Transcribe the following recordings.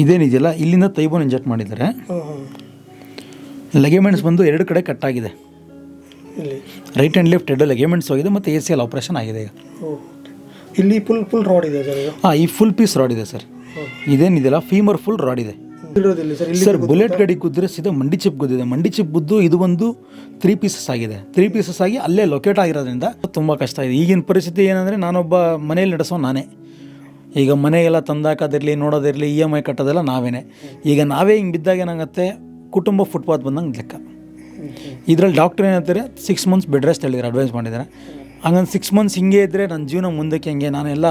ಇದೇನಿದೆಯಲ್ಲ ಇಲ್ಲಿಂದ ತೈಬೋನ್ ಇಂಜೆಕ್ಟ್ ಮಾಡಿದ್ದಾರೆ. ಲೆಗೆಮೆಂಟ್ಸ್ ಬಂದು 2 ಕಡೆ ಕಟ್ಟಾಗಿದೆ. ರೈಟ್ ಆ್ಯಂಡ್ ಲೆಫ್ಟ್ 2 ಲೆಗೆಮೆಂಟ್ಸ್ ಹೋಗಿದೆ ಮತ್ತು ACL ಆಪ್ರೇಷನ್ ಆಗಿದೆ ಈಗ. ಇಲ್ಲಿ ಫುಲ್ ರಾಡ್ ಇದೆ ಸರ್. ಈ ಫುಲ್ ಪೀಸ್ ರಾಡ್ ಇದೆ ಸರ್. ಇದೇನಿದೆಯಲ್ಲ ಫೀಮರ್ ಫುಲ್ ರಾಡ್ ಇದೆ ಸರ್. ಬುಲೆಟ್ ಗಾಡಿ ಗುದ್ದಿದ್ರೆ ಸೀದಾ ಮಂಡಿ ಚಿಪ್ ಗುದ್ದಿದೆ. ಮಂಡಿ ಚಿಪ್ ಗುದ್ದು ಇದು ಒಂದು 3 ಪೀಸಸ್ ಆಗಿದೆ. 3 ಪೀಸಸ್ ಆಗಿ ಅಲ್ಲೇ ಲೊಕೇಟ್ ಆಗಿರೋದ್ರಿಂದ ತುಂಬ ಕಷ್ಟ ಇದೆ. ಈಗಿನ ಪರಿಸ್ಥಿತಿ ಏನಂದರೆ ನಾನೊಬ್ಬ ಮನೇಲಿ ನಡೆಸೋ ನಾನೇ. ಈಗ ಮನೆಗೆಲ್ಲ ತಂದಾಕೋದಿರಲಿ ನೋಡೋದಿರಲಿ EMI ಕಟ್ಟೋದೆಲ್ಲ ನಾವೇನೆ. ಈಗ ನಾವೇ ಹಿಂಗೆ ಬಿದ್ದಾಗ ಏನಾಗುತ್ತೆ, ಕುಟುಂಬ ಫುಟ್ಪಾತ್ ಬಂದಂಗೆ ಲೆಕ್ಕ. ಇದರಲ್ಲಿ ಡಾಕ್ಟ್ರ್ ಏನಂತಾರೆ 6 ಮಂತ್ಸ್ ಬೆಡ್ ರೆಸ್ಟ್ ಹೇಳಿದ್ದಾರೆ, ಅಡ್ವೈಸ್ ಮಾಡಿದ್ದಾರೆ. ಹಂಗಂದು 6 ಮಂತ್ಸ್ ಹಿಂಗೆ ಇದ್ದರೆ ನನ್ನ ಜೀವನ ಮುಂದಕ್ಕೆ ಹೆಂಗೆ, ನಾನೆಲ್ಲ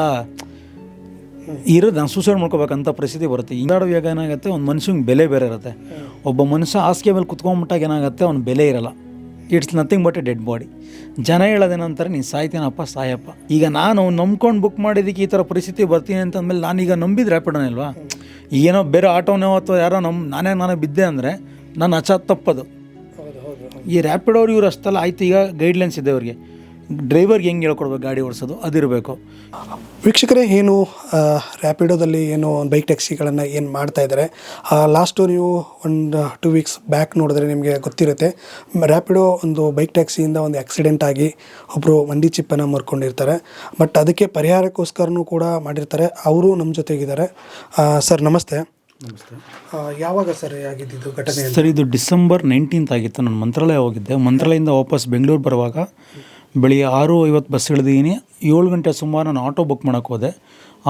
ನಾನು ಸೂಸೈಡ್ ಮಾಡ್ಕೋಬೇಕಂತ ಪರಿಸ್ಥಿತಿ ಬರುತ್ತೆ. ಹಿಂಗಾಡುವಾಗ ಏನಾಗುತ್ತೆ, ಒಂದು ಮನುಷ್ಯಂಗೆ ಬೆಲೆ ಬೇರೆ ಇರುತ್ತೆ. ಒಬ್ಬ ಮನುಷ್ಯ ಹಾಸಿಗೆ ಮೇಲೆ ಕುತ್ಕೊಂಡ್ಬಿಟ್ಟಾಗ ಏನಾಗುತ್ತೆ, ಅವ್ನ ಬೆಲೆ ಇರಲ್ಲ. It's nothing but A dead body. ಜನ ಹೇಳೋದೇನಂತಾರೆ, ನೀನು ಸಾಯ್ತೀನಪ್ಪ ಸಾಯಪ್ಪ. ಈಗ ನಾನು ನಂಬ್ಕೊಂಡು ಬುಕ್ ಮಾಡಿದ್ದಕ್ಕೆ ಈ ಥರ ಪರಿಸ್ಥಿತಿ ಬರ್ತೀನಿ ಅಂತಂದಮೇಲೆ ನಾನೀಗ ನಂಬಿದ್ದು ರ್ಯಾಪಿಡೋನೇ ಅಲ್ವಾ. ಏನೋ ಬೇರೆ ಆಟೋನೋ ಅಥವಾ ಯಾರೋ ನಾನೇ ಬಿದ್ದೆ ಅಂದರೆ ನಾನು ತಪ್ಪದು. ಈ ರ್ಯಾಪಿಡೋರು ಇವ್ರು ಅಷ್ಟಲ್ಲ ಆಯ್ತು. ಈಗ ಗೈಡ್ಲೈನ್ಸ್ ಇದೆ ಅವ್ರಿಗೆ, ಡ್ರೈವರ್ಗೆ ಹೆಂಗೆ ಹೇಳ್ಕೊಡ್ಬೇಕು ಗಾಡಿ ಓಡಿಸೋದು ಅದಿರಬೇಕು. ವೀಕ್ಷಕರೇ, ಏನು ರ್ಯಾಪಿಡೋದಲ್ಲಿ ಏನು ಬೈಕ್ ಟ್ಯಾಕ್ಸಿಗಳನ್ನು ಏನು ಮಾಡ್ತಾ ಇದ್ದಾರೆ, ಲಾಸ್ಟು ನೀವು ಒಂದು 2 ವೀಕ್ಸ್ ಬ್ಯಾಕ್ ನೋಡಿದ್ರೆ ನಿಮಗೆ ಗೊತ್ತಿರುತ್ತೆ. ರ್ಯಾಪಿಡೋ ಒಂದು ಬೈಕ್ ಟ್ಯಾಕ್ಸಿಯಿಂದ ಒಂದು ಆಕ್ಸಿಡೆಂಟ್ ಆಗಿ ಒಬ್ಬರು ಮಂಡಿ ಚಿಪ್ಪನ್ನು ಮುರ್ಕೊಂಡಿರ್ತಾರೆ. ಬಟ್ ಅದಕ್ಕೆ ಪರಿಹಾರಕ್ಕೋಸ್ಕರನೂ ಕೂಡ ಮಾಡಿರ್ತಾರೆ. ಅವರು ನಮ್ಮ ಜೊತೆಗಿದ್ದಾರೆ. ಸರ್ ನಮಸ್ತೆ. ನಮಸ್ತೆ. ಯಾವಾಗ ಸರ್ ಆಗಿದ್ದು ಘಟನೆ? ಸರ್ ಇದು ಡಿಸೆಂಬರ್ 19 ಆಗಿತ್ತು. ನಾನು ಮಂತ್ರಾಲಯ ಹೋಗಿದ್ದೆ. ಮಂತ್ರಾಲಯದಿಂದ ವಾಪಸ್ ಬೆಂಗಳೂರು ಬರುವಾಗ ಬೆಳಿಗ್ಗೆ 6:50 ಬಸ್ ಹಿಡಿದಿದ್ದೀನಿ. 7 ಗಂಟೆ ಸುಮಾರು ನಾನು ಆಟೋ ಬುಕ್ ಮಾಡೋಕ್ಕೆ ಹೋದೆ.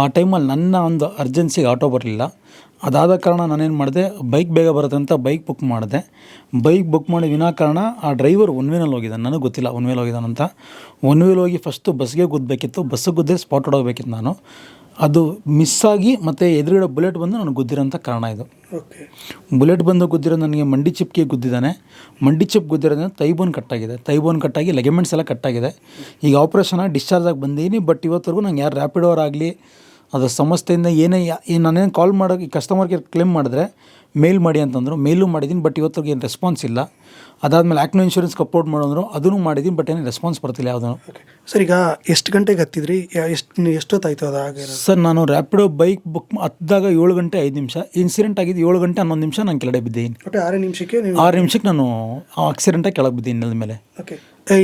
ಆ ಟೈಮಲ್ಲಿ ನನ್ನ ಒಂದು ಅರ್ಜೆನ್ಸಿಗೆ ಆಟೋ ಬರಲಿಲ್ಲ. ಅದಾದ ಕಾರಣ ನಾನೇನು ಮಾಡಿದೆ, ಬೈಕ್ ಬೇಗ ಬರುತ್ತೆ ಅಂತ ಬೈಕ್ ಬುಕ್ ಮಾಡಿದೆ. ಬೈಕ್ ಬುಕ್ ಮಾಡಿ ವಿನಾಕಾರಣ ಆ ಡ್ರೈವರ್ ಒನ್ ವೇನಲ್ಲಿ ಹೋಗಿದ್ದಾನೆ. ನನಗೆ ಗೊತ್ತಿಲ್ಲ ಒನ್ ವೇಲ್ ಹೋಗಿದ್ದಾನಂತ. ಒನ್ ವೇಲ್ ಹೋಗಿ ಫಸ್ಟು ಬಸ್ಗೆ ಗುದ್ದಬೇಕಿತ್ತು. ಬಸ್ಸಿಗೆ ಗುದ್ದೆ ಸ್ಪಾಟ್ ಹೊಡೋಗ್ಬೇಕಿತ್ತು ನಾನು. ಅದು ಮಿಸ್ಸಾಗಿ ಮತ್ತು ಎದುರುಗಡೆ ಬುಲೆಟ್ ಬಂದು ನನಗೆ ಗುದ್ದಿರೋಂಥ ಕಾರಣ ಇದು. ಬುಲೆಟ್ ಬಂದು ಗುದ್ದಿರೋ ನನಗೆ ಮಂಡಿ ಚಿಪ್ಗೆ ಗುದ್ದಿದ್ದಾನೆ. ಮಂಡಿ ಚಿಪ್ ಗುದ್ದಿರೋದ್ರಿಂದ ತೈಬೋನ್ ಕಟ್ಟಾಗಿದೆ. ತೈಬೋನ್ ಕಟ್ಟಾಗಿ ಲೆಗೆಮೆಂಟ್ಸ್ ಎಲ್ಲ ಕಟ್ಟಾಗಿದೆ. ಈಗ ಆಪ್ರೇಷನ್ ಡಿಸ್ಚಾರ್ಜ್ ಆಗಿ ಬಂದೀನಿ. ಬಟ್ ಇವತ್ತರೆಗೂ ನಂಗೆ ಯಾರು ರ್ಯಾಪಿಡೋರಾಗಲಿ ಅದರ ಸಂಸ್ಥೆಯಿಂದ ನಾನೇನು ಕಾಲ್ ಮಾಡೋಕ್ಕೆ ಕಸ್ಟಮರ್ ಕೇರ್ ಕ್ಲೇಮ್ ಮಾಡಿದ್ರೆ ಮೇಲ್ ಮಾಡಿ ಅಂತಂದರು. ಮೇಲೂ ಮಾಡಿದ್ದೀನಿ. ಬಟ್ ಇವತ್ತಿಗೆ ಏನು ರೆಸ್ಪಾನ್ಸ್ ಇಲ್ಲ. ಅದಾದಮೇಲೆ ಆ್ಯಕ್ನೋ ಇನ್ಶೂರೆನ್ಸ್ ಅಪ್ಲೋಡ್ ಮಾಡೋದ್ರು, ಅದನ್ನು ಮಾಡಿದ್ದೀನಿ. ಬಟ್ ಏನು ರೆಸ್ಪಾನ್ಸ್ ಬರ್ತಿಲ್ಲ ಯಾವುದೂ. ಸರ್ ಈಗ ಎಷ್ಟು ಗಂಟೆಗೆ ಹತ್ತಿದ್ರಿ? ಎಷ್ಟೊತ್ತಾಯ್ತು ಅದು ಹಾಗೆ? ಸರ್ ನಾನು ರ್ಯಾಪಿಡೋ ಬೈಕ್ ಬುಕ್ ಹತ್ತಿದಾಗ 7 ಗಂಟೆ 5 ನಿಮಿಷ. ಇನ್ಸಿಡೆಂಟ್ ಆಗಿದ್ದು 7 ಗಂಟೆ 11 ನಿಮಿಷ ನಾನು ಕೆಳಗಡೆ ಬಿದ್ದೀನಿ. 6 ನಿಮಿಷಕ್ಕೆ 6 ನಿಮಿಷಕ್ಕೆ ನಾನು ಆಕ್ಸಿಡೆಂಟಾಗಿ ಕೆಳಗೆ ಬಿದ್ದೀನಿ ನೆಲದ ಮೇಲೆ. ಓಕೆ.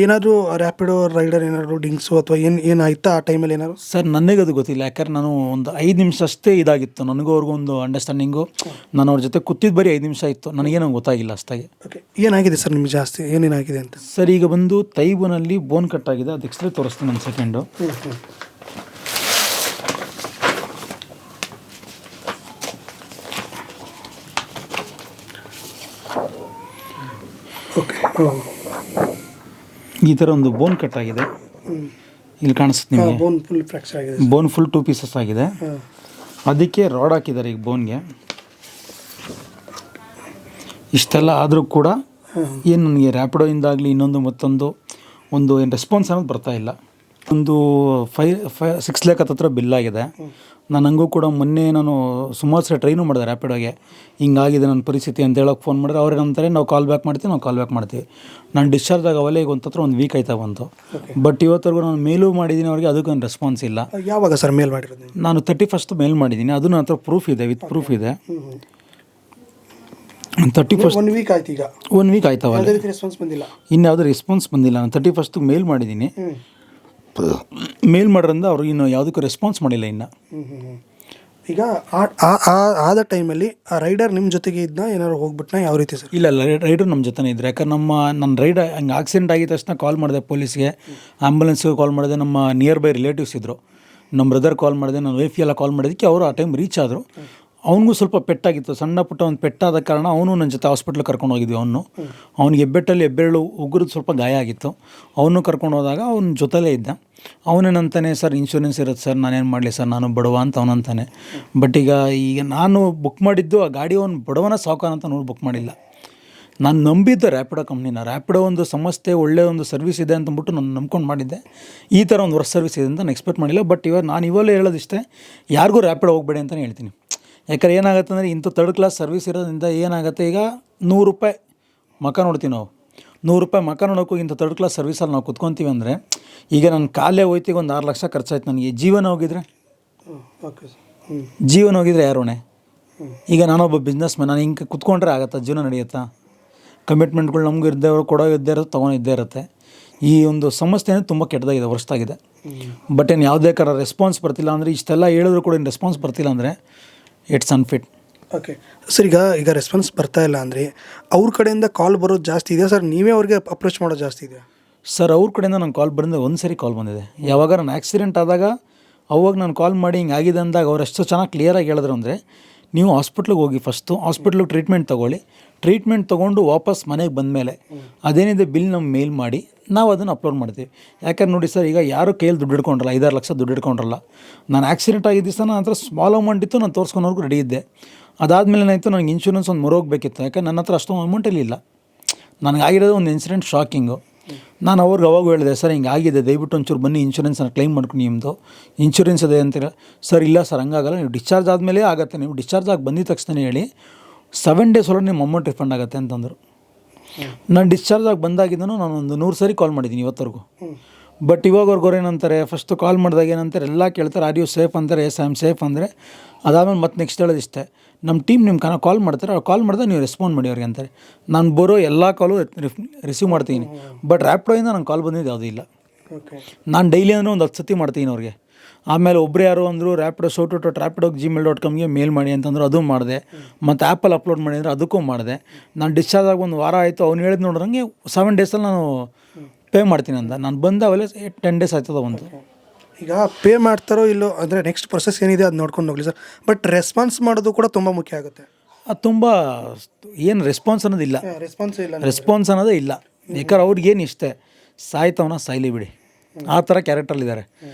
ಏನಾದರೂ ರ್ಯಾಪಿಡೋ ರೈಡರ್ ಏನಾದರೂ ಡಿಂಗ್ಸು ಅಥವಾ ಏನಾಯ್ತಾ ಆ ಟೈಮಲ್ಲಿ ಏನಾದ್ರು? ಸರ್ ನನಗೆ ಅದು ಗೊತ್ತಿಲ್ಲ. ಯಾಕಂದ್ರೆ ನಾನು ಒಂದು 5 ನಿಮಿಷ ಅಷ್ಟೇ ಇದಾಗಿತ್ತು. ನನಗೂ ಅವ್ರಿಗೂ ಒಂದು ಅಂಡರ್ಸ್ಟ್ಯಾಂಡಿಂಗು. ನಾನು ಅವ್ರ ಜೊತೆ ಕೂತಿದ್ದು ಬರೀ 5 ನಿಮಿಷ ಇತ್ತು. ನನಗೇನೋ ಗೊತ್ತಾಗಿಲ್ಲ ಅಷ್ಟಾಗಿ. ಓಕೆ. ಏನಾಗಿದೆ ಸರ್ ನಿಮಗೆ ಜಾಸ್ತಿ? ಏನೇನಾಗಿದೆ ಅಂತ? ಸರ್ ಈಗ ಬಂದು ತೈಬೋನಲ್ಲಿ ಬೋನ್ ಕಟ್ಟಾಗಿದೆ. ಅದು ಎಕ್ಸ್ರೇ ತೋರಿಸ್ತೀನಿ ಒಂದು ಸೆಕೆಂಡು. ಓಕೆ. ಈ ಥರ ಒಂದು ಬೋನ್ ಕಟ್ಟಾಗಿದೆ. ಇಲ್ಲಿ ಕಾಣಿಸುತ್ತೆ ನಿಮಗೆ. ಬೋನ್ ಫುಲ್ ಫ್ರ್ಯಾಕ್ಚರ್ ಆಗಿದೆ. ಬೋನ್ ಫುಲ್ 2 ಪೀಸಸ್ ಆಗಿದೆ. ಅದಕ್ಕೆ ರಾಡ್ ಹಾಕಿದ್ದಾರೆ ಈಗ ಬೋನ್ಗೆ. ಇಷ್ಟೆಲ್ಲ ಆದರೂ ಕೂಡ ಏನು ನನಗೆ ರ್ಯಾಪಿಡೋಯಿಂದಾಗಲಿ ಇನ್ನೊಂದು ಮತ್ತೊಂದು ಏನು ರೆಸ್ಪಾನ್ಸ್ ಅನ್ನೋದು ಬರ್ತಾಯಿಲ್ಲ. ಒಂದು 6 ಲ್ಯಾಕ್ ಹತ್ರ ಬಿಲ್ ಆಗಿದೆ. ನಾನು ಹಂಗೂ ಕೂಡ ಮೊನ್ನೆ ನಾನು ಸುಮಾರು ಸಲ ಟ್ರೈನು ಮಾಡಿದೆ ರ್ಯಾಪಿಡೋಗೆ. ಹಿಂಗಾಗಿದೆ ನನ್ನ ಪರಿಸ್ಥಿತಿ ಅಂತ ಹೇಳೋಕೆ ಫೋನ್ ಮಾಡಿದ್ರೆ ಅವ್ರು ಏನಂತಾರೆ, ನಾವು ಕಾಲ್ ಬ್ಯಾಕ್ ಮಾಡ್ತೀವಿ. ನಾನು ಡಿಸ್ಚಾರ್ಜ್ ಆಗವಲ್ಲ ಈಗ ಒಂದು ವೀಕ್ ಆಯ್ತಾ ಬಂತು. ಬಟ್ ಇವತ್ತರೆಗೂ ನಾನು ಮೇಲೂ ಮಾಡಿದ್ದೀನಿ ಅವ್ರಿಗೆ, ಅದಕ್ಕೊಂದು ರೆಸ್ಪಾನ್ಸ್ ಇಲ್ಲ. ಯಾವಾಗ ಸರ್ ಮೇಲ್ ಮಾಡಿರೋದು? ನಾನು 31st ಮೇಲ್ ಮಾಡಿದ್ದೀನಿ. ಅದು ನನ್ನ ಹತ್ರ ಪ್ರೂಫ್ ಇದೆ, ವಿತ್ ಪ್ರೂಫ್ ಇದೆ. 31st 1 ವೀಕ್ ಆಯ್ತು. ಈಗ 1 ವೀಕ್ ಆಯ್ತವ, ರೆಸ್ಪಾನ್ಸ್ ಬಂದಿಲ್ಲ. ಇನ್ಯಾವುದೂ ರೆಸ್ಪಾನ್ಸ್ ಬಂದಿಲ್ಲ. ನಾನು 31st ಮೇಲ್ ಮಾಡಿದ್ದೀನಿ. ಮೇಲ್ ಮಾಡೋದ್ರಿಂದ ಅವರು ಇನ್ನು ಯಾವುದಕ್ಕೂ ರೆಸ್ಪಾನ್ಸ್ ಮಾಡಿಲ್ಲ ಇನ್ನು. ಈಗ ಆದ ಟೈಮಲ್ಲಿ ಆ ರೈಡರ್ ನಿಮ್ಮ ಜೊತೆಗೆ ಇದ್ದ, ಏನಾದ್ರು ಹೋಗ್ಬಿಟ್ನಾ ಯಾವ ರೀತಿ ಸರ್? ಇಲ್ಲ ರೈಡರ್ ನಮ್ಮ ಜೊತೆನೇ ಇದ್ದರೆ. ಯಾಕಂದ್ರೆ ನನ್ನ ರೈಡರ್ ಹಂಗೆ ಆಕ್ಸಿಡೆಂಟ್ ಆಗಿದ ತಕ್ಷಣ ಕಾಲ್ ಮಾಡಿದೆ ಪೊಲೀಸ್ಗೆ, ಆ್ಯಂಬುಲೆನ್ಸ್ಗೆ ಕಾಲ್ ಮಾಡಿದೆ. ನಮ್ಮ ನಿಯರ್ ಬೈ ರಿಲೇಟಿವ್ಸ್ ಇದ್ದರು, ನಮ್ಮ ಬ್ರದರ್ ಕಾಲ್ ಮಾಡಿದೆ, ನನ್ನ ವೈಫ್ ಎಲ್ಲ ಕಾಲ್ ಮಾಡಿದ್ದಕ್ಕೆ ಅವರು ಆ ಟೈಮ್ ರೀಚ್ ಆದರು. ಅವನಿಗೂ ಸ್ವಲ್ಪ ಪೆಟ್ಟಾಗಿತ್ತು, ಸಣ್ಣ ಪುಟ್ಟ ಒಂದು ಪೆಟ್ಟಾದ ಕಾರಣ ಅವನು ನನ್ನ ಜೊತೆ ಹಾಸ್ಪಿಟ್ಲಿಗೆ ಕರ್ಕೊಂಡು ಹೋಗಿದ್ವಿ. ಅವನಿಗೆ ಹೆಬ್ಬೆರಳು ಉಗುರದ್ದು ಸ್ವಲ್ಪ ಗಾಯ ಆಗಿತ್ತು. ಅವನು ಕರ್ಕೊಂಡು ಹೋದಾಗ ಅವನ ಜೊತೆಲೇ ಇದ್ದ. ಅವನೇನಂತಾನೆ, ಸರ್ ಇನ್ಶೂರೆನ್ಸ್ ಇರುತ್ತೆ ಸರ್, ನಾನೇನು ಮಾಡಲಿ ಸರ್, ನಾನು ಬಡವ ಅಂತ ಅವನಂತಾನೆ. ಬಟ್ ಈಗ ನಾನು ಬುಕ್ ಮಾಡಿದ್ದು ಆ ಗಾಡಿ ಅವನು ಬಡವನ ಸಾವುಕಾರ ಅಂತ ನೋಡಿ ಬುಕ್ ಮಾಡಿಲ್ಲ. ನಾನು ನಂಬಿದ್ದೆ ರ್ಯಾಪಿಡೋ ಕಂಪ್ನಿನ. ರ್ಯಾಪಿಡೋ ಒಂದು ಸಂಸ್ಥೆ, ಒಳ್ಳೆಯ ಒಂದು ಸರ್ವಿಸ್ ಇದೆ ಅಂತಂದ್ಬಿಟ್ಟು ನಾನು ನಂಬ್ಕೊಂಡು ಮಾಡಿದ್ದೆ. ಈ ಥರ ಒಂದು ವರ್ಕ್ ಸರ್ವಿಸ್ ಇದೆ ಅಂತ ನಾನು ಎಕ್ಸ್ಪೆಕ್ಟ್ ಮಾಡಿಲ್ಲ. ಬಟ್ ನಾನು ಇವೆಲ್ಲ ಹೇಳೋದಿಷ್ಟೇ, ಯಾರಿಗೂ ರ್ಯಾಪಿಡೋ ಹೋಗಬೇಡಿ ಅಂತಲೇ ಹೇಳ್ತೀನಿ. ಯಾಕಂದ್ರೆ ಏನಾಗುತ್ತೆ ಅಂದರೆ, ಇಂಥ 3rd ಕ್ಲಾಸ್ ಸರ್ವಿಸ್ ಇರೋದ್ರಿಂದ ಏನಾಗುತ್ತೆ, ಈಗ 100 ರೂಪಾಯಿ ಮಕ ನೋಡ್ತೀವಿ ನಾವು. 100 ರೂಪಾಯಿ ಮಕ ನೋಡೋಕ್ಕೂ ಇಂಥ 3rd ಕ್ಲಾಸ್ ಸರ್ವಿಸಲ್ಲಿ ನಾವು ಕುತ್ಕೊತೀವಿ ಅಂದರೆ, ಈಗ ನನ್ನ ಕಾಲೇ ಹೋಯ್ತಿಗೆ ಒಂದು 6 ಲಕ್ಷ ಖರ್ಚಾಯ್ತು ನನಗೆ. ಜೀವನ ಹೋಗಿದ್ರೆ ಯಾರು ಹೊಣೆ? ಈಗ ನಾನೊಬ್ಬ ಬಿಸ್ನೆಸ್ ಮ್ಯಾನ್, ನಾನು ಹಿಂಗೆ ಕುತ್ಕೊಂಡ್ರೆ ಆಗುತ್ತಾ, ಜೀವನ ನಡೆಯುತ್ತಾ? ಕಮಿಟ್ಮೆಂಟ್ಗಳು ನಮಗೂ ಇದ್ದೇ ಕೊಡೋ ಇದ್ದೇ ಇರುತ್ತೆ, ತೊಗೊಂಡು ಇದ್ದೇ ಇರುತ್ತೆ. ಈ ಒಂದು ಸಮಸ್ಯೆ ತುಂಬ ಕೆಟ್ಟದಾಗಿದೆ, ವರ್ಷದಾಗಿದೆ. ಬಟ್ ಏನು ಯಾವುದೇ ಕಾರಣ ರೆಸ್ಪಾನ್ಸ್ ಬರ್ತಿಲ್ಲ ಅಂದರೆ, ಇಷ್ಟೆಲ್ಲ ಹೇಳಿದ್ರು ಕೂಡ ಏನು ರೆಸ್ಪಾನ್ಸ್ ಬರ್ತಿಲ್ಲ ಅಂದರೆ ಇಟ್ಸ್ ಅನ್ಫಿಟ್. ಓಕೆ ಸರ್, ಈಗ ರೆಸ್ಪಾನ್ಸ್ ಬರ್ತಾ ಇಲ್ಲ ಅಂದರೆ ಅವ್ರ ಕಡೆಯಿಂದ ಕಾಲ್ ಬರೋದು ಜಾಸ್ತಿ ಇದೆಯಾ ಸರ್, ನೀವೇ ಅವ್ರಿಗೆ ಅಪ್ರೋಚ್ ಮಾಡೋದು ಜಾಸ್ತಿ ಇದೆಯಾ? ಸರ್, ಅವ್ರ ಕಡೆಯಿಂದ ನಂಗೆ ಕಾಲ್ ಬಂದಿದೆ, ಒಂದು ಸರಿ ಕಾಲ್ ಬಂದಿದೆ. ಯಾವಾಗ ನಾನು ಆಕ್ಸಿಡೆಂಟ್ ಆದಾಗ ಅವಾಗ ನಾನು ಕಾಲ್ ಮಾಡಿ ಹಿಂಗಾಗಿದೆ ಅಂದಾಗ ಅವ್ರು ಎಷ್ಟು ಚೆನ್ನಾಗಿ ಕ್ಲಿಯರಾಗಿ ಹೇಳಿದ್ರು ಅಂದರೆ, ನೀವು ಹಾಸ್ಪಿಟ್ಲಿಗೆ ಹೋಗಿ, ಫಸ್ಟು ಹಾಸ್ಪಿಟ್ಲಿಗೆ ಟ್ರೀಟ್ಮೆಂಟ್ ತೊಗೊಳ್ಳಿ, ಟ್ರೀಟ್ಮೆಂಟ್ ತೊಗೊಂಡು ವಾಪಸ್ ಮನೆಗೆ ಬಂದಮೇಲೆ ಅದೇನಿದೆ ಬಿಲ್ ನಮ್ಗೆ ಮೇಲ್ ಮಾಡಿ ನಾವು ಅದನ್ನು ಅಪ್ಲೋಡ್ ಮಾಡ್ತೀವಿ. ಯಾಕಂದ್ರೆ ನೋಡಿ ಸರ್, ಈಗ ಯಾರು ಕೈಯಲ್ಲಿ ದುಡ್ಡು ಹಿಡ್ಕೊಂಡ್ರಲ್ಲ, 5-6 ಲಕ್ಷ ದುಡ್ಡು ಹಿಡ್ಕೊಂಡ್ರಲ್ಲ. ನಾನು ಆಕ್ಸಿಡೆಂಟ್ ಆಗಿದ್ದ ದಿವಸ ನನ್ನ ಹತ್ರ ಸ್ಮಾಲ್ ಅಮೌಂಟ್ ಇತ್ತು, ನಾನು ತೋರಿಸ್ಕೊಳೋರ್ಗೂ ರೆಡಿ ಇದ್ದೆ. ಅದಾದಮೇಲೆ ಏನಾಯಿತು, ನನಗೆ ಇನ್ಶೂರೆನ್ಸ್ ಒಂದು ಮೊರೋಗಬೇಕಿತ್ತು. ಯಾಕಂದ್ರೆ ನನ್ನ ಹತ್ರ ಅಷ್ಟೊಂದು ಅಮೌಂಟಲ್ಲಿ ಇಲ್ಲ. ನನಗಾಗಿರೋದು ಒಂದು ಇನ್ಸಿಡೆಂಟ್ ಶಾಕಿಂಗು. ನಾನು ಅವ್ರಿಗೆ ಅವಾಗ ಹೇಳಿದೆ, ಸರ್ ಹಿಂಗಾಗಿದೆ, ದಯವಿಟ್ಟು ಒಂಚೂರು ಬನ್ನಿ ಇನ್ಶೂರೆನ್ಸನ್ನು ಕ್ಲೈಮ್ ಮಾಡ್ಕೊಂಡು, ನಿಮ್ಮದು ಇನ್ಶೂರೆನ್ಸ್ ಇದೆ ಅಂತೀರ. ಸರ್ ಇಲ್ಲ ಸರ್, ಹಂಗಾಗಲ್ಲ, ನೀವು ಡಿಸ್ಚಾರ್ಜ್ ಆದಮೇಲೆ ಆಗುತ್ತೆ, ನೀವು ಡಿಸ್ಚಾರ್ಜ್ ಆಗಿ ಬಂದಿದ ತಕ್ಷಣ ಹೇಳಿ 7 ಡೇಸ್ ಒಳಗೆ ನಿಮ್ಮ ಅಮೌಂಟ್ ರಿಫಂಡ್ ಆಗುತ್ತೆ ಅಂತಂದರು. ನಾನು ಡಿಸ್ಚಾರ್ಜ್ ಆಗಿ ಬಂದಾಗಿದ್ದನು ನಾನು ಒಂದು 100 ಸರಿ ಕಾಲ್ ಮಾಡಿದ್ದೀನಿ ಇವತ್ತರೆಗೂ. ಬಟ್ ಇವಾಗ ಅವ್ರಿಗೆ ಏನಂತಾರೆ, ಫಸ್ಟು ಕಾಲ್ ಮಾಡಿದಾಗ ಏನಂತಾರೆ, ಎಲ್ಲ ಕೇಳ್ತಾರೆ, ಆರ್ ಯು ಸೇಫ್ ಅಂತಾರೆ. ಎಸ್ ಐ ಆಮ್ ಸೇಫ್ ಅಂದರೆ, ಅದಾದಮೇಲೆ ಮತ್ತೆ ನೆಕ್ಸ್ಟ್ ಹೇಳೋದು ಇಷ್ಟೇ, ನಮ್ಮ ಟೀಮ್ ನಿಮ್ಮ ಕಾಲ್ ಮಾಡ್ತಾರೆ, ಅವ್ರು ಕಾಲ್ ಮಾಡಿದಾಗ ನೀವು ರೆಸ್ಪಾಂಡ್ ಮಾಡಿ ಅವ್ರಿಗೆ ಅಂತಾರೆ. ನಾನು ಬರೋ ಎಲ್ಲ ಕಾಲು ರಿಸೀವ್ ಮಾಡ್ತೀನಿ. ಬಟ್ ರ್ಯಾಪಿಡೋಯಿಂದ ನಂಗೆ ಕಾಲ್ ಬಂದಿದ್ದು ಯಾವುದೂ ಇಲ್ಲ. ನಾನು ಡೈಲಿ ಅಂದರೆ ಒಂದು 10 ಸತಿ ಮಾಡ್ತೀನಿ ಅವ್ರಿಗೆ. ಆಮೇಲೆ ಒಬ್ಬರು ಯಾರು ಅಂದರು, ರ್ಯಾಪಿಡೋ @rapidogmail.comಗೆ ಮೇಲ್ ಮಾಡಿ ಅಂತಂದ್ರು, ಅದು ಮಾಡಿದೆ. ಮತ್ತು ಆ್ಯಪಲ್ಲಿ ಅಪ್ಲೋಡ್ ಮಾಡಿದರೆ ಅದಕ್ಕೂ ಮಾಡಿದೆ. ನಾನು ಡಿಸ್ಚಾರ್ಜ್ ಆಗಿ 1 ವಾರ ಆಯಿತು, ಅವ್ನು ಹೇಳಿದ್ ನೋಡ್ರಂಗೆ 7 ಡೇಸಲ್ಲಿ ನಾನು ಪೇ ಮಾಡ್ತೀನಿ ಅಂತ. ನಾನು ಬಂದ ಅವೆಲ್ಲ 10 ಡೇಸ್ ಆಯ್ತದ ಒಂದು. ಈಗ ಪೇ ಮಾಡ್ತಾರೋ ಇಲ್ಲೋ ಅಂದರೆ ನೆಕ್ಸ್ಟ್ ಪ್ರೊಸೆಸ್ ಏನಿದೆ ಅದು ನೋಡ್ಕೊಂಡು ಹೋಗಲಿ ಸರ್. ಬಟ್ ರೆಸ್ಪಾನ್ಸ್ ಮಾಡೋದು ಕೂಡ ತುಂಬ ಮುಖ್ಯ ಆಗುತ್ತೆ. ಅದು ತುಂಬ ಏನು ರೆಸ್ಪಾನ್ಸ್ ಅನ್ನೋದಿಲ್ಲ, ರೆಸ್ಪಾನ್ಸ್ ಅನ್ನೋದೇ ಇಲ್ಲ. ಯಾಕಂದ್ರೆ ಅವ್ರಿಗೇನು ಇಷ್ಟೇ, ಸಾಯ್ತವನ ಸಾಯ್ಲಿ ಬಿಡಿ, ಆ ಥರ ಕ್ಯಾರೆಕ್ಟ್ರಲ್ಲಿದ್ದಾರೆ.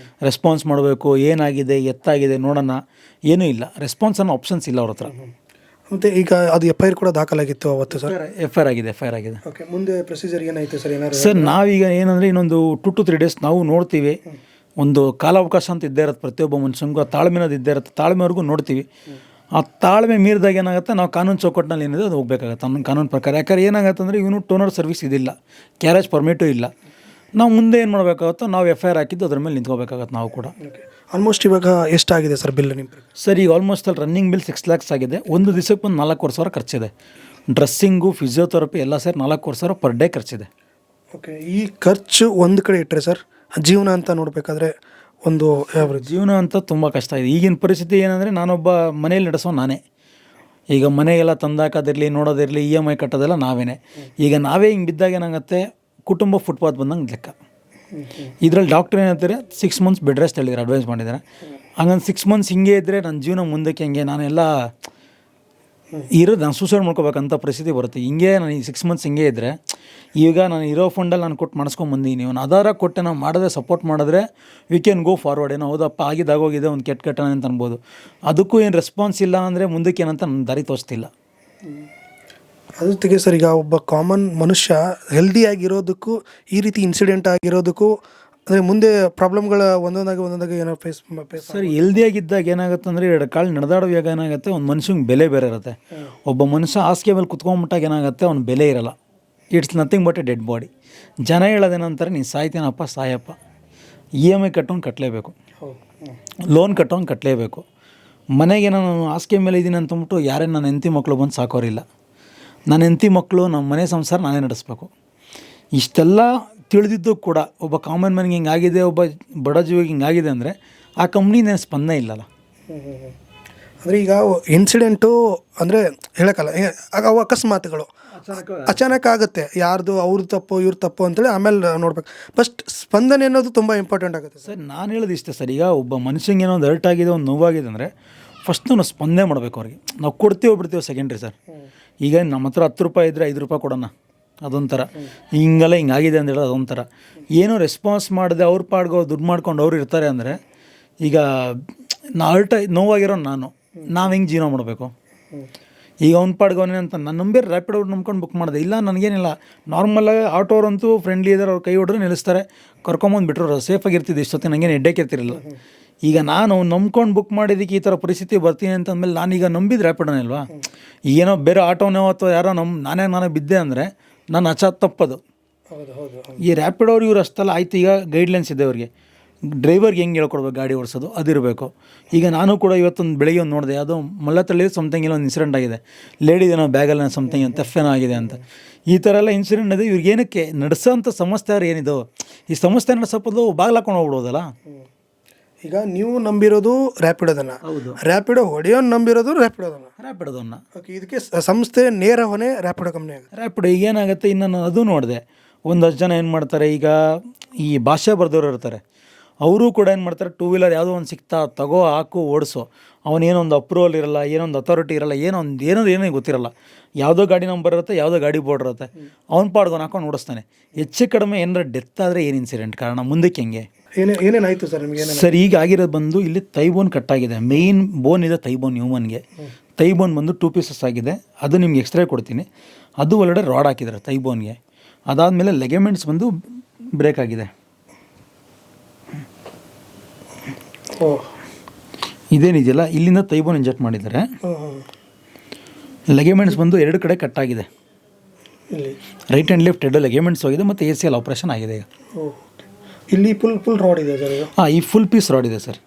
ರೆಸ್ಪಾನ್ಸ್ ಮಾಡಬೇಕು, ಏನಾಗಿದೆ ಎತ್ತಾಗಿದೆ ನೋಡೋಣ, ಏನೂ ಇಲ್ಲ. ರೆಸ್ಪಾನ್ಸ್ ಅನ್ನೋ ಆಪ್ಷನ್ಸ್ ಇಲ್ಲ ಅವ್ರ ಹತ್ರ. ಮತ್ತು ಈಗ ಅದು FIR ಕೂಡ ದಾಖಲಾಗಿತ್ತು ಅವತ್ತು ಸರ್? FIR ಆಗಿದೆ. ಓಕೆ, ಮುಂದೆ ಪ್ರೊಸೀಜರ್ ಏನಾಯಿತು ಸರ್? ಏನಾದ್ರು ಸರ್, ನಾವೀಗ ಏನಂದರೆ ಇನ್ನೊಂದು 2 to 3 ಡೇಸ್ ನಾವು ನೋಡ್ತೀವಿ. ಒಂದು ಕಾಲಾವಕಾಶ ಅಂತ ಇದ್ದೇ ಇರುತ್ತೆ ಪ್ರತಿಯೊಬ್ಬ ಮನುಷ್ಯನಿಗೂ, ಆ ತಾಳ್ಮೆನದು ಇದ್ದೇ ಇರುತ್ತೆ. ತಾಳ್ಮೆವರೆಗೂ ನೋಡ್ತೀವಿ. ಆ ತಾಳ್ಮೆ ಮೀರಿದಾಗ ಏನಾಗುತ್ತೆ, ನಾವು ಕಾನೂನು ಚೌಕಟ್ಟಿನಲ್ಲಿ ಏನಿದೆ ಅದು ಹೋಗ್ಬೇಕಾಗತ್ತೆ ನಮ್ಮ ಕಾನೂನು ಪ್ರಕಾರ. ಯಾಕಂದ್ರೆ ಏನಾಗುತ್ತೆ ಅಂದರೆ, ಇವನು ಟೋನರ್ ಸರ್ವಿಸ್ ಇದಿಲ್ಲ, ಕ್ಯಾರೇಜ್ ಪರ್ಮಿಟು ಇಲ್ಲ. ನಾವು ಮುಂದೆ ಏನು ಮಾಡಬೇಕಾಗುತ್ತೋ, ನಾವು FIR ಹಾಕಿದ್ದು ಅದ್ರ ಮೇಲೆ ನಿಂತ್ಕೋಬೇಕಾಗತ್ತೆ ನಾವು ಕೂಡ. ಆಲ್ಮೋಸ್ಟ್ ಇವಾಗ ಎಷ್ಟಾಗಿದೆ ಸರ್ ಬಿಲ್ ನಿಮ್ಮ? ಸರ್, ಈಗ ಆಲ್ಮೋಸ್ಟ್ ಅಲ್ಲಿ ರನ್ನಿಂಗ್ ಬಿಲ್ 6 lakhs ಆಗಿದೆ. ಒಂದು ದಿವಸಕ್ಕೆ ಒಂದು 4,000 ಖರ್ಚಿದೆ. ಡ್ರೆಸ್ಸಿಂಗು, ಫಿಸಿಯೋಥೆರಪಿ ಎಲ್ಲ ಸೇರಿ 4,000 ಪರ್ ಡೇ ಖರ್ಚಿದೆ. ಓಕೆ, ಈ ಖರ್ಚು ಒಂದು ಕಡೆ ಇಟ್ಟರೆ ಸರ್, ಜೀವನ ಅಂತ ನೋಡಬೇಕಾದ್ರೆ ಒಂದು ಜೀವನ ಅಂತ ತುಂಬ ಕಷ್ಟ ಇದೆ. ಈಗಿನ ಪರಿಸ್ಥಿತಿ ಏನಂದರೆ, ನಾನೊಬ್ಬ ಮನೇಲಿ ನಡೆಸೋ ನಾನೇ. ಈಗ ಮನೆಗೆಲ್ಲ ತಂದಾಕೋದಿರಲಿ, ನೋಡೋದಿರಲಿ, EMI ಕಟ್ಟೋದೆಲ್ಲ ನಾವೇನೆ. ಈಗ ನಾವೇ ಹಿಂಗೆ ಬಿದ್ದಾಗ ಏನಾಗುತ್ತೆ, ಕುಟುಂಬ ಫುಟ್ಪಾತ್ ಬಂದಂಗೆ ಲೆಕ್ಕ. ಇದರಲ್ಲಿ ಡಾಕ್ಟ್ರ್ ಏನು ಹೇಳ್ತಾರೆ, 6 months ಬೆಡ್ ರೆಸ್ಟ್ ಹೇಳಿದ್ದಾರೆ, ಅಡ್ವೈಸ್ ಮಾಡಿದ್ದಾರೆ. ಹಂಗಂದು 6 months ಹಿಂಗೆ ಇದ್ದರೆ ನನ್ನ ಜೀವನ ಮುಂದಕ್ಕೆ ಹೆಂಗೆ, ನಾನೆಲ್ಲ ನಾನು ಸೂಸೈಡ್ ಮಾಡ್ಕೋಬೇಕಂತ ಪರಿಸ್ಥಿತಿ ಬರುತ್ತೆ. ಹಿಂಗೆ ನಾನು ಈ 6 months ಹಿಂಗೆ ಇದ್ದರೆ, ಈಗ ನಾನು ಇರೋ ಫಂಡಲ್ಲಿ ನಾನು ಕೊಟ್ಟು ಮಾಡಿಸ್ಕೊಂಬಂದಿನಿ. ನೀವು ಆಧಾರ ಕೊಟ್ಟೆ ನಾವು ಮಾಡಿದ್ರೆ, ಸಪೋರ್ಟ್ ಮಾಡಿದ್ರೆ ವಿ ಕ್ಯಾನ್ ಗೋ ಫಾರ್ವರ್ಡ್. ಏನೋ ಹೌದಪ್ಪ ಆಗಿದ್ದಾಗೋಗಿದೆ, ಒಂದು ಕೆಟ್ಟ ಅಂತ ಅನ್ಬೋದು. ಅದಕ್ಕೂ ಏನು ರೆಸ್ಪಾನ್ಸ್ ಇಲ್ಲ ಅಂದರೆ ಮುಂದಕ್ಕೆ ಏನಂತ ನನ್ನ ದಾರಿ ತೋರಿಸ್ತಿಲ್ಲ. ಅದ್ರ ಜೊತೆಗೆ ಸರ್, ಈಗ ಒಬ್ಬ ಕಾಮನ್ ಮನುಷ್ಯ ಹೆಲ್ದಿಯಾಗಿರೋದಕ್ಕೂ ಈ ರೀತಿ ಇನ್ಸಿಡೆಂಟ್ ಆಗಿರೋದಕ್ಕೂ ಅಂದರೆ ಮುಂದೆ ಪ್ರಾಬ್ಲಮ್ಗಳ ಒಂದೊಂದಾಗಿ ಏನೋ ಫೇಸ್ ಸರ್, ಹೆಲ್ದಿಯಾಗಿದ್ದಾಗ ಏನಾಗುತ್ತೆ ಅಂದರೆ, 2 ಕಾಲು ನಡೆದಾಡುವಾಗ ಏನಾಗುತ್ತೆ, ಒಂದು ಮನುಷ್ಯಂಗೆ ಬೆಲೆ ಬೇರೆ ಇರುತ್ತೆ. ಒಬ್ಬ ಮನುಷ್ಯ ಹಾಸಿಗೆ ಮೇಲೆ ಕುತ್ಕೊಂಡ್ಬಿಟ್ಟಾಗ ಏನಾಗುತ್ತೆ, ಅವ್ನ ಬೆಲೆ ಇರಲ್ಲ. It's nothing but A dead body. ಜನ ಹೇಳೋದೇನಂತಾರೆ, ನೀನು ಸಾಯ್ತೀನಪ್ಪ ಸಾಯಪ್ಪ, EMI ಕಟ್ಟೋನು ಕಟ್ಟಲೇಬೇಕು, ಲೋನ್ ಕಟ್ಟೋನು ಕಟ್ಟಲೇಬೇಕು. ಮನೆಗೆ ನಾನು ಹಾಸಿಗೆ ಮೇಲೆ ಇದ್ದೀನಿ ಅಂತಂದ್ಬಿಟ್ಟು ಯಾರೇ ನನ್ನ ಹೆಂಡತಿ ಮಕ್ಕಳು ಬಂದು ಸಾಕೋರಿಲ್ಲ. ನನ್ನ ಹೆಂಡತಿ ಮಕ್ಕಳು, ನಮ್ಮ ಮನೆ ಸಂಸಾರ ನಾನೇ ನಡೆಸ್ಬೇಕು. ಇಷ್ಟೆಲ್ಲ ತಿಳಿದಿದ್ದು ಕೂಡ ಒಬ್ಬ ಕಾಮನ್ ಮ್ಯಾನ್ಗೆ ಹಿಂಗಾಗಿದೆ, ಒಬ್ಬ ಬಡ ಜೀವಿಗೆ ಹಿಂಗಾಗಿದೆ ಅಂದರೆ ಆ ಕಂಪ್ನಿನೇನು ಸ್ಪಂದನೆ ಇಲ್ಲಲ್ಲ. ಅಂದರೆ ಈಗ ಇನ್ಸಿಡೆಂಟು ಅಂದರೆ ಹೇಳೋಕ್ಕಲ್ಲ, ಅವು ಅಕಸ್ಮಾತ್ಗಳು ಅಚಾನಕ್ ಆಗುತ್ತೆ. ಯಾರ್ದು ಅವ್ರ ತಪ್ಪು ಇವ್ರ ತಪ್ಪು ಅಂತೇಳಿ ಆಮೇಲೆ ನೋಡ್ಬೇಕು. ಫಸ್ಟ್ ಸ್ಪಂದನೆ ಅನ್ನೋದು ತುಂಬ ಇಂಪಾರ್ಟೆಂಟ್ ಆಗುತ್ತೆ ಸರ್. ನಾನು ಹೇಳೋದು ಇಷ್ಟೇ ಸರ್, ಈಗ ಒಬ್ಬ ಮನುಷ್ಯಂಗೆ ಏನೋ ಒಂದು ಹರ್ಟ್ ಆಗಿದೆ, ಒಂದು ನೋವಾಗಿದೆ ಅಂದರೆ ಫಸ್ಟ್ ನಾವು ಸ್ಪಂದನೆ ಮಾಡಬೇಕು ಅವ್ರಿಗೆ. ನಾವು ಕೊಡ್ತೀವಿ ಬಿಡ್ತೀವಿ ಸೆಕೆಂಡ್ರಿ ಸರ್. ಈಗ ನಮ್ಮ ಹತ್ರ 10 ರೂಪಾಯಿ ಇದ್ದರೆ 5 ರೂಪಾಯಿ ಕೊಡೋಣ, ಅದೊಂಥರ. ಹಿಂಗೆಲ್ಲ ಹಿಂಗಾಗಿದೆ ಅಂತ ಹೇಳೋದು ಅದೊಂಥರ. ಏನೋ ರೆಸ್ಪಾನ್ಸ್ ಮಾಡಿದೆ ಅವ್ರ ಪಾಡ್ಗೋ ದುಡ್ಡು ಮಾಡ್ಕೊಂಡು ಅವ್ರು ಇರ್ತಾರೆ ಅಂದರೆ, ಈಗ ನೋವಾಗಿರೋ ನಾವು ಹೆಂಗೆ ಜೀವನ ಮಾಡಬೇಕು? ಈಗ ಅವ್ನ ಪಾಡ್ಗೋನೇ ಅಂತ ನಾನು ನಂಬಿದ್ರೆ ರ್ಯಾಪಿಡ್ ಅವ್ರು ನಂಬ್ಕೊಂಡು ಬುಕ್ ಮಾಡಿದೆ. ಇಲ್ಲ ನನಗೇನಿಲ್ಲ, ನಾರ್ಮಲಾಗಿ ಆಟೋರಂತೂ ಫ್ರೆಂಡ್ಲಿ ಇದ್ದಾರೆ, ಅವ್ರು ಕೈ ಹೊಡ್ರೆ ನಿಲ್ಲಿಸ್ತಾರೆ, ಕರ್ಕೊಂಬಂದು ಬಿಟ್ಟರು, ಸೇಫಾಗಿರ್ತಿದ್ದು ಇಷ್ಟೊತ್ತಿಗೆ ನನಗೇನು ಹೆಡ್ಡೇಕ್ ಇರ್ತಿರಲಿಲ್ಲ. ಈಗ ನಾನು ನಂಬ್ಕೊಂಡು ಬುಕ್ ಮಾಡಿದ್ದಕ್ಕೆ ಈ ಥರ ಪರಿಸ್ಥಿತಿ ಬರ್ತೀನಿ ಅಂತಂದಮೇಲೆ ನಾನೀಗ ನಂಬಿದ್ದು ರ್ಯಾಪಿಡೋನೇ ಅಲ್ವಾ? ಏನೋ ಬೇರೆ ಆಟೋನೋ ಅಥವಾ ಯಾರೋ ನಾನೇ ಬಿದ್ದೆ ಅಂದರೆ ನನ್ನ ತಪ್ಪದು. ಈ ರ್ಯಾಪಿಡೋರು ಇವ್ರು ಅಷ್ಟಲ್ಲ ಆಯ್ತು. ಈಗ ಗೈಡ್ಲೈನ್ಸ್ ಇದೆ ಅವ್ರಿಗೆ, ಡ್ರೈವರ್ಗೆ ಹೆಂಗೆ ಹೇಳ್ಕೊಡ್ಬೇಕು ಗಾಡಿ ಓಡಿಸೋದು ಅದಿರಬೇಕು. ಈಗ ನಾನು ಕೂಡ ಇವತ್ತೊಂದು ಬೆಳಿಗ್ಗೆ ಒಂದು ನೋಡಿದೆ, ಅದು ಮಲ್ಲತ್ತಳ್ಳಿ ಸಮಥಿಂಗ್ ಏನೋ ಒಂದು ಇನ್ಸಿಡೆಂಟ್ ಆಗಿದೆ, ಲೇಡಿದೇನೋ ಬ್ಯಾಗಲ್ಲಿ ಸಮಥಿಂಗ್ ತೆಫ್ಫೇನೋ ಆಗಿದೆ ಅಂತ. ಈ ಥರ ಎಲ್ಲ ಇನ್ಸಿಡೆಂಟ್ ಇದೆ. ಇವ್ರಿಗೆ ಏನಕ್ಕೆ ನಡೆಸೋಂಥ ಸಂಸ್ಥೆ ಏನಿದು, ಈ ಸಂಸ್ಥೆ ನಡೆಸೋದು ಬಾಗ್ಲಾಕೊಂಡು ಹೋಗ್ಬಿಡೋದಲ್ಲ. ಈಗ ನೀವು ನಂಬಿರೋದು ರ್ಯಾಪಿಡೋದನ್ನು, ಹೌದು, ರ್ಯಾಪಿಡೋ ಹೊಡೆಯೋನು ನಂಬಿರೋದು ರ್ಯಾಪಿಡೋದನ್ನು. ಓಕೆ, ಇದಕ್ಕೆ ಸಂಸ್ಥೆ ನೇರ ಹೊಣೆ ರ್ಯಾಪಿಡೋ ಕಂಪ್ನಿ ಆಗುತ್ತೆ. ರ್ಯಾಪಿಡೋ ಈಗ ಏನಾಗುತ್ತೆ, ಇನ್ನು ನಾನು ಅದು ನೋಡಿದೆ, ಒಂದಷ್ಟು ಜನ ಏನು ಮಾಡ್ತಾರೆ, ಈಗ ಈ ಭಾಷೆ ಬರೆದವ್ರು ಇರ್ತಾರೆ, ಅವರು ಕೂಡ ಏನು ಮಾಡ್ತಾರೆ, ಟೂ ವೀಲರ್ ಯಾವುದೋ ಒಂದು ಸಿಗ್ತಾ ತಗೋ ಹಾಕು ಓಡಿಸೋ, ಅವನೇನೊಂದು ಅಪ್ರೂವಲ್ ಇರಲ್ಲ, ಏನೊಂದು ಅಥಾರಿಟಿ ಇರಲ್ಲ, ಏನೋ ಗೊತ್ತಿರಲ್ಲ, ಯಾವುದೋ ಗಾಡಿ ನಂಬರ್ ಇರುತ್ತೆ, ಯಾವುದೋ ಗಾಡಿ ಬೋರ್ಡ್ ಇರುತ್ತೆ, ಅವ್ನ ಪಾಡ್ಕೊಂಡು ಹಾಕೊಂಡು ಓಡಿಸ್ತಾನೆ. ಹೆಚ್ಚು ಕಡಿಮೆ ಏನಾರ ಡೆತ್ ಆದರೆ ಏನು ಇನ್ಸಿಡೆಂಟ್ ಕಾರಣ, ಮುಂದಕ್ಕೆ ಹೆಂಗೆ ಏನೇನಾಯಿತು ಸರ್ ನಿಮಗೆ? ಸರ್, ಈಗ ಆಗಿರೋದು ಬಂದು ಇಲ್ಲಿ ತೈ ಬೋನ್ ಕಟ್ಟಾಗಿದೆ. ಮೇಯ್ನ್ ಬೋನ್ ಇದೆ ತೈ ಬೋನ್, ಹ್ಯೂಮನ್ಗೆ ತೈ ಬೋನ್ ಬಂದು 2 ಪೀಸಸ್ ಆಗಿದೆ. ಅದು ನಿಮ್ಗೆ ಎಕ್ಸ್ರೇ ಕೊಡ್ತೀನಿ. ಅದು ಒಳಗಡೆ ರಾಡ್ ಹಾಕಿದ್ದಾರೆ ತೈ ಬೋನ್ಗೆ. ಅದಾದಮೇಲೆ ಲೆಗಮೆಂಟ್ಸ್ ಬಂದು ಬ್ರೇಕ್ ಆಗಿದೆ. ಇದೇನಿದೆಯಲ್ಲ, ಇಲ್ಲಿಂದ ತೈ ಬೋನ್ ಇಂಜೆಕ್ಟ್ ಮಾಡಿದ್ದಾರೆ. ಲೆಗಮೆಂಟ್ಸ್ ಬಂದು 2 ಕಡೆ ಕಟ್ಟಾಗಿದೆ, ರೈಟ್ ಆ್ಯಂಡ್ ಲೆಫ್ಟ್ 2 ಲೆಗಮೆಂಟ್ಸ್ ಹೋಗಿದೆ, ಮತ್ತು ACL ಆಪ್ರೇಷನ್ ಆಗಿದೆ. ಈಗ ಇಲ್ಲಿ ಫುಲ್ ರಾಡ್ ಇದೆ ಸರ್? ಹಾಂ, ಈ ಫುಲ್ ಪೀಸ್ ರಾಡ್ ಇದೆ ಸರ್.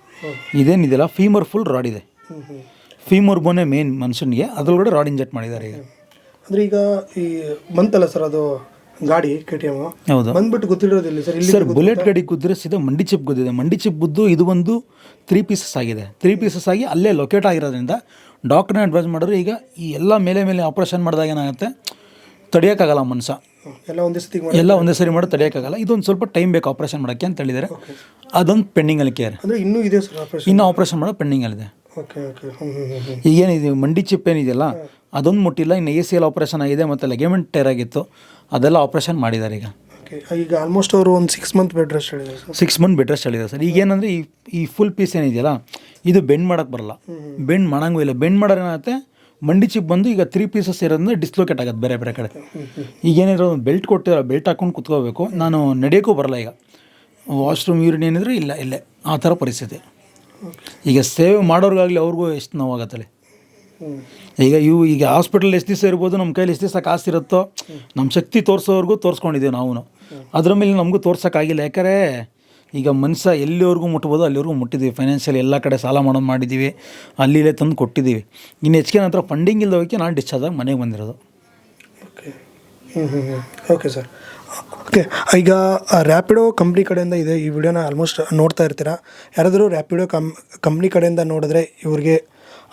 ಇದೇನಿದೆಯಲ್ಲ ಫೀಮರ್ ಫುಲ್ ರಾಡ್ ಇದೆ. ಫೀಮರ್ ಬೋನೇ ಮೇನ್ ಮನುಷ್ಯನಿಗೆ, ಅದರೊಳಗಡೆ ರಾಡ್ ಇಂಜೆಕ್ಟ್ ಮಾಡಿದ್ದಾರೆ. ಈಗ ಅಂದರೆ ಈಗ ಈ ಬಂತಲ್ಲ ಸರ್, ಅದು ಗಾಡಿ KTM, ಹೌದು, ಬಂದ್ಬಿಟ್ಟು ಗೊತ್ತಿರೋದಿಲ್ಲ ಸರ್. ಇಲ್ಲಿ ಸರ್ ಬುಲೆಟ್ ಗಾಡಿ ಗುದ್ದಿದ್ರೆ ಸೀದಾ ಮಂಡಿ ಚಿಪ್ ಗುದ್ದಿದೆ. ಮಂಡಿ ಚಿಪ್ ಗುದ್ದು ಇದು ಒಂದು 3 ಪೀಸಸ್ ಆಗಿದೆ. 3 ಪೀಸಸ್ ಆಗಿ ಅಲ್ಲೇ ಲೊಕೇಟ್ ಆಗಿರೋದ್ರಿಂದ ಡಾಕ್ಟ್ರನ್ನ ಅಡ್ವೈಸ್ ಮಾಡಿದ್ರು, ಈಗ ಈ ಎಲ್ಲ ಮೇಲೆ ಆಪ್ರೇಷನ್ ಮಾಡಿದಾಗ ಏನಾಗುತ್ತೆ, ತಡೆಯೋಕ್ಕಾಗಲ್ಲ ಮನುಷ್ಯ, ಎಲ್ಲ ಒಂದೇ ಸರಿ ಮಾಡಿ ತಡೆಯೋಕ್ಕಾಗಲ್ಲ. ಇದೊಂದು ಸ್ವಲ್ಪ ಟೈಮ್ ಬೇಕು ಆಪ್ರೇಷನ್ ಮಾಡೋಕ್ಕೆ ಅಂತ ಹೇಳಿದ್ದಾರೆ. ಅದೊಂದು ಪೆಂಡಿಂಗಲ್ಲಿ ಕೇರ್, ಅಂದರೆ ಇನ್ನೂ ಇದೆ ಸರ್ ಆಪ್ರೇಷನ್, ಇನ್ನೂ ಆಪ್ರೇಷನ್ ಮಾಡೋ ಪೆಂಡಿಂಗಲ್ಲಿದೆ. ಈಗೇನಿದೆ ಮಂಡಿ ಚಿಪ್ ಏನಿದೆಯಲ್ಲ ಅದೊಂದು ಮುಟ್ಟಿಲ್ಲ. ಇನ್ನು ACL ಆಪ್ರೇಷನ್ ಆಗಿದೆ, ಮತ್ತು ಲೆಗಮೆಂಟ್ ಟೇರ್ ಆಗಿತ್ತು, ಅದೆಲ್ಲ ಆಪ್ರೇಷನ್ ಮಾಡಿದ್ದಾರೆ. ಈಗ ಆಲ್ಮೋಸ್ಟ್ ಅವರು ಒಂದು 6 ಮಂತ್ ಬೆಡ್ ರೆಸ್ಟ್ ಹೇಳಿದ್ದಾರೆ ಸರ್. 6 ಮಂತ್ ಬೆಡ್ ರೆಸ್ಟ್ ಹೇಳಿದ್ದಾರೆ ಸರ್. ಈಗೇನಂದರೆ ಈ ಫುಲ್ ಪೀಸ್ ಏನಿದೆಯಲ್ಲ ಇದು ಬೆಂಡ್ ಮಾಡೋಕ್ಕೆ ಬರಲ್ಲ, ಬೆಂಡ್ ಮಾಡೋಂಗೂ ಇಲ್ಲ. ಬೆಂಡ್ ಮಾಡೋರು ಏನಾಗುತ್ತೆ, ಮಂಡಿ ಚಿಪ್ ಬಂದು ಈಗ 3 ಪೀಸಸ್ ಇರೋದ್ರಿಂದ ಡಿಸ್ಲೊಕೇಟ್ ಆಗುತ್ತೆ ಬೇರೆ ಕಡೆ. ಈಗೇನಿರೋ ಬೆಲ್ಟ್ ಕೊಟ್ಟಿರೋ ಬೆಲ್ಟ್ ಹಾಕ್ಕೊಂಡು ಕುತ್ಕೋಬೇಕು. ನಾನು ನಡೆಯೋಕ್ಕೂ ಬರಲ್ಲ. ಈಗ ವಾಶ್ರೂಮ್ ಯೂರಿನ್ ಏನಿದ್ರೆ ಇಲ್ಲೇ ಆ ಥರ ಪರಿಸ್ಥಿತಿ. ಈಗ ಸೇವೆ ಮಾಡೋರಿಗಾಗಲಿ ಅವ್ರಿಗೂ ಎಷ್ಟು ನೋವಾಗತ್ತಲ್ಲ. ಈಗ ಹಾಸ್ಪಿಟಲ್ ಎಷ್ಟು ದಿವಸ ಇರ್ಬೋದು, ನಮ್ಮ ಕೈಲಿ ಎಷ್ಟು ದಿವಸ ಕಾಸಿರುತ್ತೋ, ನಮ್ಮ ಶಕ್ತಿ ತೋರಿಸೋವರೆಗೂ ತೋರಿಸ್ಕೊಂಡಿದ್ದೀವಿ ನಾವು. ಅದ್ರ ಮೇಲೆ ನಮಗೂ ತೋರ್ಸೋಕ್ಕಾಗಿಲ್ಲ. ಯಾಕಂದರೆ ಈಗ ಮನುಷ್ಯ ಎಲ್ಲಿವರೆಗೂ ಮುಟ್ಬೋದು ಅಲ್ಲಿವರೆಗೂ ಮುಟ್ಟಿದ್ದೀವಿ. ಫೈನಾನ್ಷಿಯಲ್ ಎಲ್ಲ ಕಡೆ ಸಾಲ ಮಾಡೋದು ಮಾಡಿದ್ದೀವಿ, ಅಲ್ಲಿಲೇ ತಂದು ಕೊಟ್ಟಿದ್ದೀವಿ. ಇನ್ನು ಹೆಚ್ಚಿಗೆ ನಂತರ ಫಂಡಿಂಗ್ ಇಲ್ಲದಕ್ಕೆ ನಾನು ಡಿಸ್ಚಾರ್ಜ್ ಆಗಿ ಮನೆಗೆ ಬಂದಿರೋದು. Okay sir. ಓಕೆ, ಈಗ ರ್ಯಾಪಿಡೋ ಕಂಪ್ನಿ ಕಡೆಯಿಂದ ಇದೆ, ಈ ವಿಡಿಯೋನ ಆಲ್ಮೋಸ್ಟ್ ನೋಡ್ತಾ ಇರ್ತೀರಾ. ಯಾರಾದರೂ ರ್ಯಾಪಿಡೋ ಕಂಪ್ನಿ ಕಡೆಯಿಂದ ನೋಡಿದ್ರೆ ಇವ್ರಿಗೆ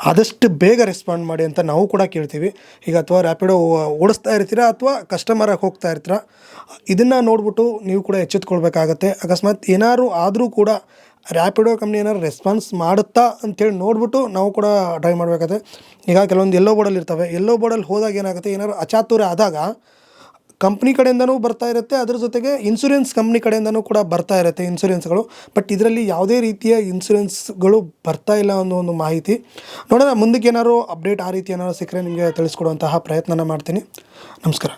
ಆದಷ್ಟು ಬೇಗ ರೆಸ್ಪಾಂಡ್ ಮಾಡಿ ಅಂತ ನಾವು ಕೂಡ ಕೇಳ್ತೀವಿ. ಈಗ ಅಥವಾ ರ್ಯಾಪಿಡೋ ಓಡಿಸ್ತಾ ಇರ್ತೀರಾ ಅಥವಾ ಕಸ್ಟಮರಾಗಿ ಹೋಗ್ತಾ ಇರ್ತೀರಾ, ಇದನ್ನು ನೋಡ್ಬಿಟ್ಟು ನೀವು ಕೂಡ ಎಚ್ಚೆತ್ಕೊಳ್ಬೇಕಾಗತ್ತೆ. ಅಕಸ್ಮಾತ್ ಏನಾದ್ರು ಆದರೂ ಕೂಡ ರ್ಯಾಪಿಡೋ ಕಂಪ್ನಿ ಏನಾದ್ರು ರೆಸ್ಪಾನ್ಸ್ ಮಾಡುತ್ತಾ ಅಂಥೇಳಿ ನೋಡಿಬಿಟ್ಟು ನಾವು ಕೂಡ ಡ್ರೈವ್ ಮಾಡಬೇಕಾಗುತ್ತೆ. ಈಗ ಕೆಲವೊಂದು ಎಲ್ಲೋ ಬೋರ್ಡಲ್ಲಿ ಇರ್ತವೆ, ಎಲ್ಲೋ ಬೋರ್ಡಲ್ಲಿ ಹೋದಾಗ ಏನಾಗುತ್ತೆ, ಏನಾದ್ರು ಅಚಾತುರ್ಯ ಆದಾಗ ಕಂಪ್ನಿ ಕಡೆಯಿಂದನೂ ಬರ್ತಾ ಇರುತ್ತೆ, ಅದ್ರ ಜೊತೆಗೆ ಇನ್ಶೂರೆನ್ಸ್ ಕಂಪ್ನಿ ಕಡೆಯಿಂದನೂ ಕೂಡ ಬರ್ತಾ ಇರುತ್ತೆ ಇನ್ಶೂರೆನ್ಸ್ಗಳು. ಬಟ್ ಇದರಲ್ಲಿ ಯಾವುದೇ ರೀತಿಯ ಇನ್ಶೂರೆನ್ಸ್ಗಳು ಬರ್ತಾ ಇಲ್ಲ ಅನ್ನೋ ಒಂದು ಮಾಹಿತಿ. ನೋಡೋಣ ಮುಂದಕ್ಕೆ ಏನಾದ್ರು ಅಪ್ಡೇಟ್ ಆ ರೀತಿ ಏನಾದ್ರು ಸಿಕ್ಕರೆ ನಿಮಗೆ ತಿಳಿಸ್ಕೊಡುವಂತಹ ಪ್ರಯತ್ನನ ಮಾಡ್ತೀನಿ. ನಮಸ್ಕಾರ.